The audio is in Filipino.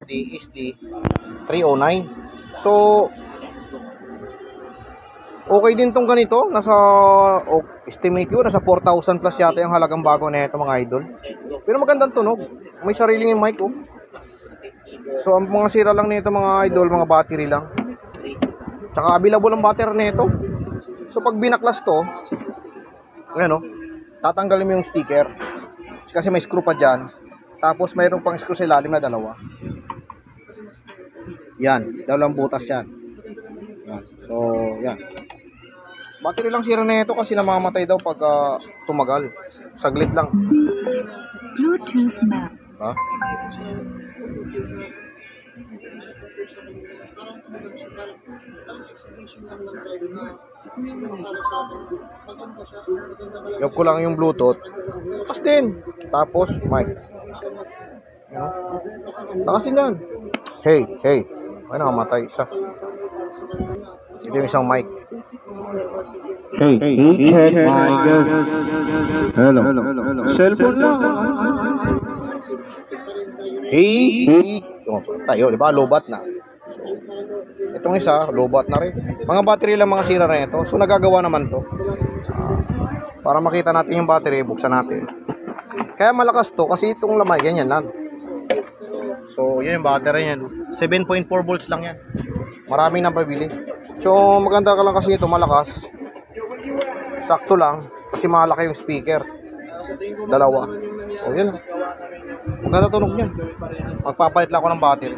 DSD 309. So okay din tong ganito, nasa estimate ko nasa 4,000 plus yata yung halagang bago na ito mga idol. Pero magandang tunog, may sariling mic oh. So ang mga sira lang nito mga idol, mga battery lang. Tsaka available ang battery nito. So pag binaklas to, ayan oh, tatanggalin mo yung sticker. Kasi may screw pa dyan. Tapos mayroon pang screw sa ilalim na dalawa. Yan, dalawang butas yan. So yan. Battery lang sira na ito kasi namamatay daw pag tumagal. Saglit lang. Bluetooth map. Ha? Yop ko lang yung Bluetooth. Takas din. Tapos mic. Takas din yan. Hey. Ay nakamatay isa. Ito yung isang mic. Hey, check my guess. Hello. Cellphone lang. Hey. Tayo, di ba? Lobat na. So, itong isa, lobat na rin. Mga battery lang mga sira na ito. So, nagagawa naman to. Para makita natin yung battery, buksan natin. Kaya malakas to kasi itong lamay, ganyan lang. So, yun yung battery yan. 7.4 volts lang yan. Maraming napabili. So, maganda ka lang kasi ito, malakas. Sakto lang. Kasi malaki yung speaker. Dalawa. So, yun. Maganda tunog niya. Magpapalit lang ako ng battery.